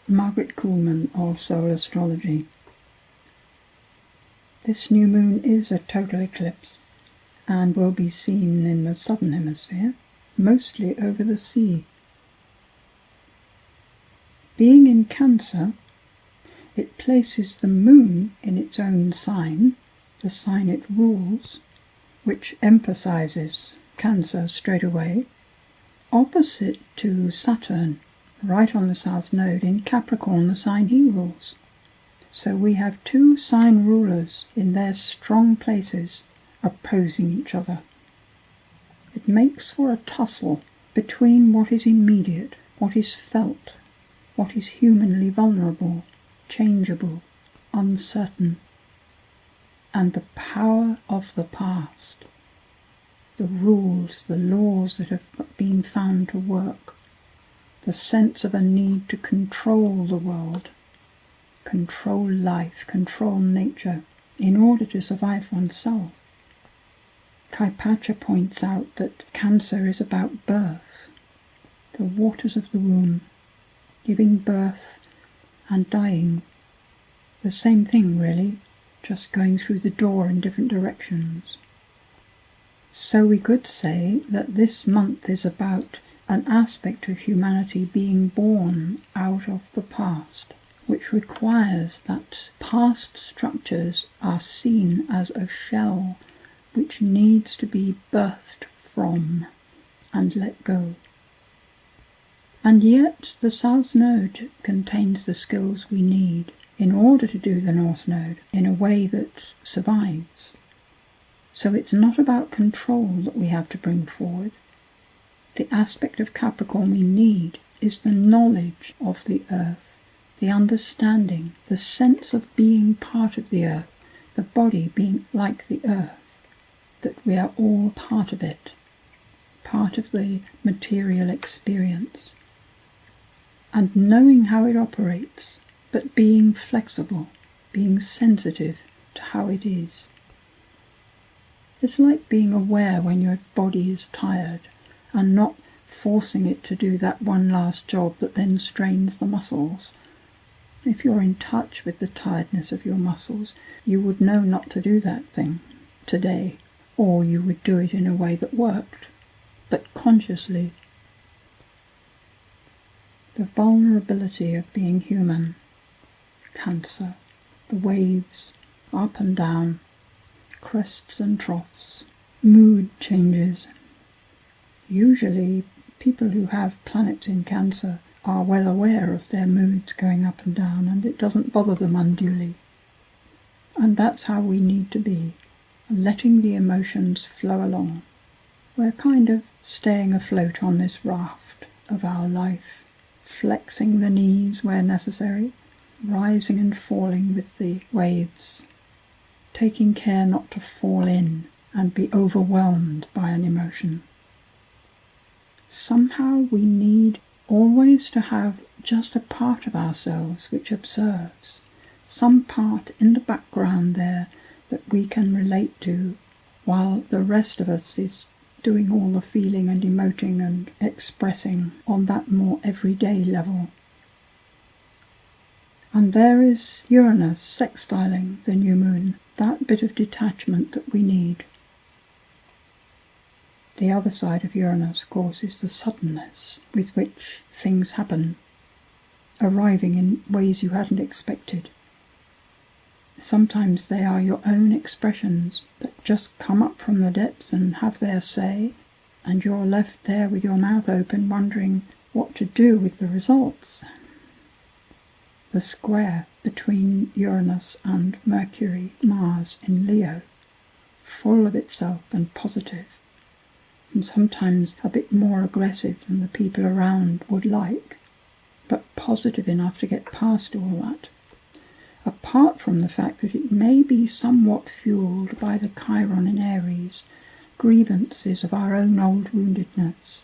Margaret Kuhlman of Soul Astrology. This new moon is a total eclipse and will be seen in the southern hemisphere, mostly over the sea. Being in Cancer, it places the moon in its own sign, the sign it rules, which emphasizes Cancer straight away, opposite to Saturn, right on the south node in Capricorn, the sign he rules. So we have two sign rulers in their strong places opposing each other. It makes for a tussle between what is immediate, what is felt, what is humanly vulnerable, changeable, uncertain, and the power of the past, the rules, the laws that have been found to work, the sense of a need to control the world, control life, control nature, in order to survive oneself. Kaipacha points out that Cancer is about birth, the waters of the womb, giving birth and dying. The same thing, really, just going through the door in different directions. So we could say that this month is about an aspect of humanity being born out of the past, which requires that past structures are seen as a shell which needs to be birthed from and let go. And yet the South Node contains the skills we need in order to do the North Node in a way that survives. So it's not about control that we have to bring forward. The aspect of Capricorn we need is the knowledge of the earth, the understanding, the sense of being part of the earth, the body being like the earth, that we are all part of it, part of the material experience, and knowing how it operates, but being flexible, being sensitive to how it is. It's like being aware when your body is tired and not forcing it to do that one last job that then strains the muscles. If you're in touch with the tiredness of your muscles, you would know not to do that thing today, or you would do it in a way that worked, but consciously. The vulnerability of being human, Cancer, the waves, up and down, crests and troughs, mood changes. Usually people who have planets in Cancer are well aware of their moods going up and down, and it doesn't bother them unduly. And that's how we need to be, letting the emotions flow along. We're kind of staying afloat on this raft of our life, flexing the knees where necessary, rising and falling with the waves, taking care not to fall in and be overwhelmed by an emotion. Somehow we need always to have just a part of ourselves which observes, some part in the background there that we can relate to, while the rest of us is doing all the feeling and emoting and expressing on that more everyday level. And there is Uranus sextiling the new moon, that bit of detachment that we need. The other side of Uranus, of course, is the suddenness with which things happen, arriving in ways you hadn't expected. Sometimes they are your own expressions that just come up from the depths and have their say, and you're left there with your mouth open wondering what to do with the results. The square between Uranus and Mercury, Mars in Leo, full of itself and positive, and sometimes a bit more aggressive than the people around would like, but positive enough to get past all that. Apart from the fact that it may be somewhat fueled by the Chiron in Aries, grievances of our own old woundedness.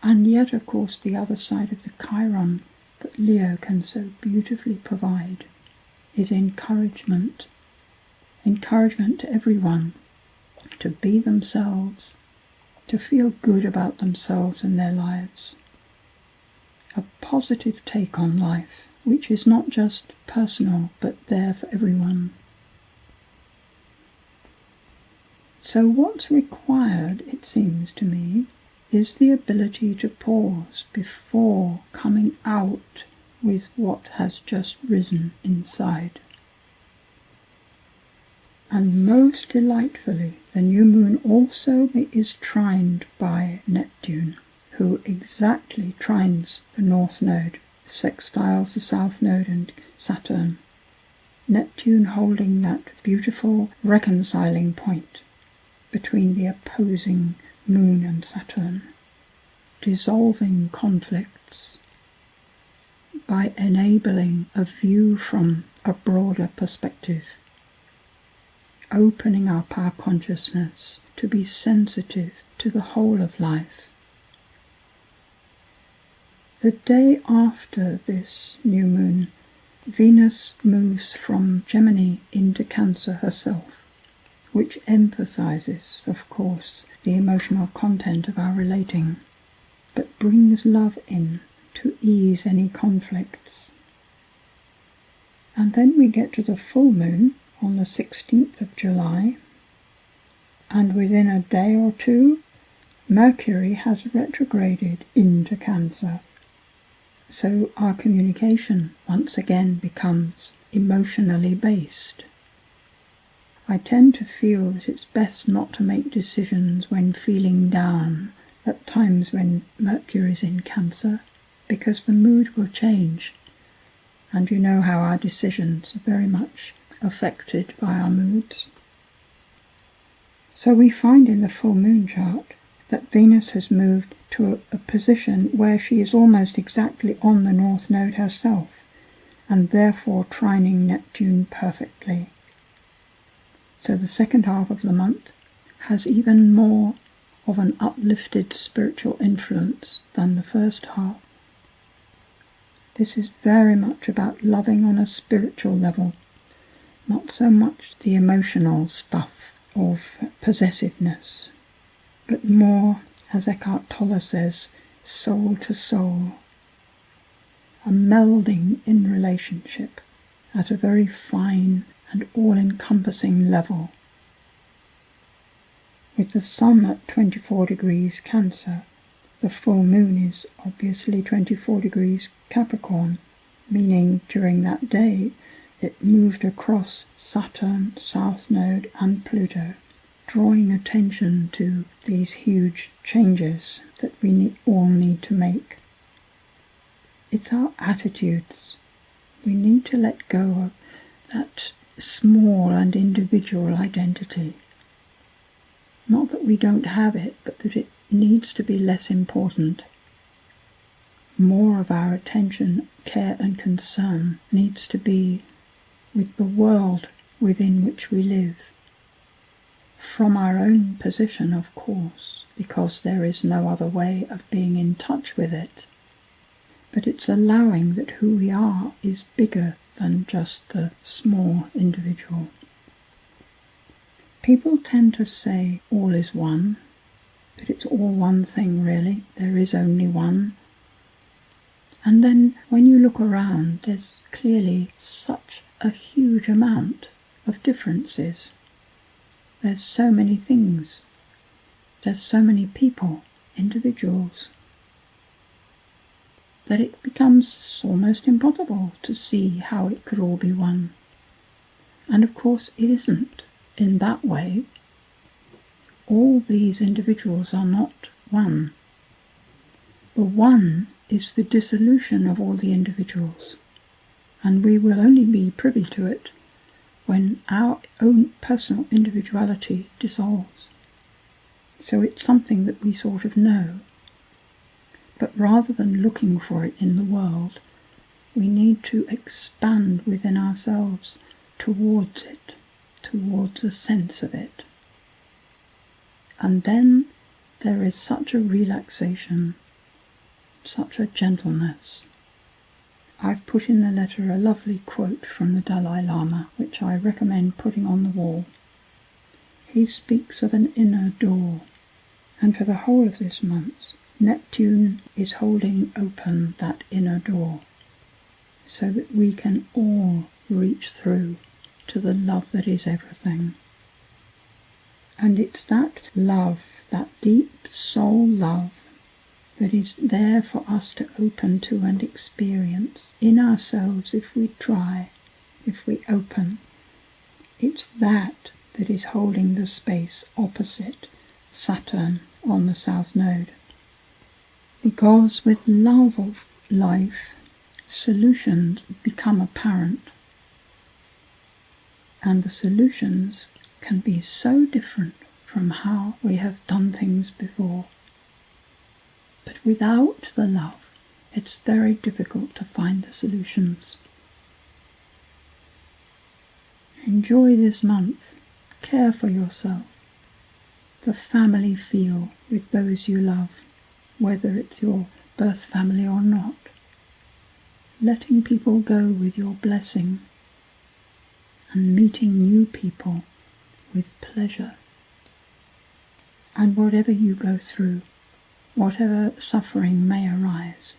And yet, of course, the other side of the Chiron that Leo can so beautifully provide is encouragement. Encouragement to everyone to be themselves, to feel good about themselves and their lives. a positive take on life, which is not just personal but there for everyone. So what's required, it seems to me, is the ability to pause before coming out with what has just risen inside. And most delightfully, the new moon also is trined by Neptune, who exactly trines the North Node, sextiles the South Node and Saturn. Neptune holding that beautiful reconciling point between the opposing Moon and Saturn, dissolving conflicts by enabling a view from a broader perspective, opening up our consciousness to be sensitive to the whole of life. The day after this new moon, Venus moves from Gemini into Cancer herself, which emphasizes, of course, the emotional content of our relating, but brings love in to ease any conflicts. And then we get to the full moon on the 16th of July, and within a day or two, Mercury has retrograded into Cancer. So our communication once again becomes emotionally based. I tend to feel that it's best not to make decisions when feeling down at times when Mercury is in Cancer, because the mood will change, and you know how our decisions are very much affected by our moods. So we find in the full moon chart that Venus has moved to a position where she is almost exactly on the North Node herself, and therefore trining Neptune perfectly. So the second half of the month has even more of an uplifted spiritual influence than the first half. This is very much about loving on a spiritual level, not so much the emotional stuff of possessiveness, but more, as Eckhart Tolle says, soul to soul, a melding in relationship at a very fine and all-encompassing level. With the sun at 24 degrees Cancer, the full moon is obviously 24 degrees Capricorn, meaning during that day it moved across Saturn, South Node and Pluto, drawing attention to these huge changes that we all need to make. It's our attitudes. We need to let go of that small and individual identity. Not that we don't have it, but that it needs to be less important. More of our attention, care and concern needs to be with the world within which we live. From our own position, of course, because there is no other way of being in touch with it. But it's allowing that who we are is bigger than just the small individual. People tend to say all is one, that it's all one thing really, there is only one. And then when you look around, there's clearly such a huge amount of differences. There's so many things. There's so many people, individuals, that it becomes almost impossible to see how it could all be one. And of course it isn't in that way. All these individuals are not one. The one is the dissolution of all the individuals, and we will only be privy to it when our own personal individuality dissolves. So it's something that we sort of know. But rather than looking for it in the world, we need to expand within ourselves towards it, towards a sense of it. And then there is such a relaxation, such a gentleness. I've put in the letter a lovely quote from the Dalai Lama, which I recommend putting on the wall. He speaks of an inner door, and for the whole of this month, Neptune is holding open that inner door so that we can all reach through to the love that is everything. And it's that love, that deep soul love, that is there for us to open to and experience in ourselves if we try, if we open. It's that is holding the space opposite Saturn on the South Node. Because with love of life, solutions become apparent. And the solutions can be so different from how we have done things before. But without the love, it's very difficult to find the solutions. Enjoy this month. Care for yourself. The family feel with those you love, whether it's your birth family or not. Letting people go with your blessing and meeting new people with pleasure. And whatever you go through, whatever suffering may arise,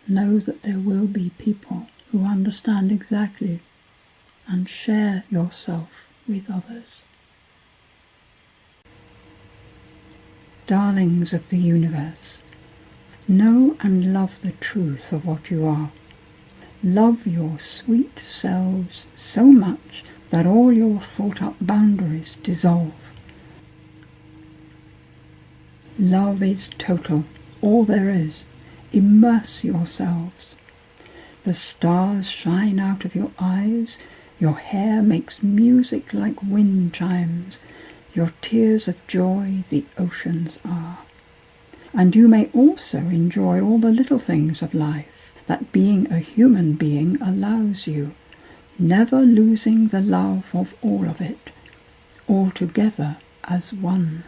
know that there will be people who understand exactly and share yourself with others. Darlings of the universe, know and love the truth of what you are. Love your sweet selves so much that all your thought-up boundaries dissolve. Love is total, all there is. Immerse yourselves. The stars shine out of your eyes, your hair makes music like wind chimes, your tears of joy the oceans are. And you may also enjoy all the little things of life that being a human being allows you, never losing the love of all of it, all together as one.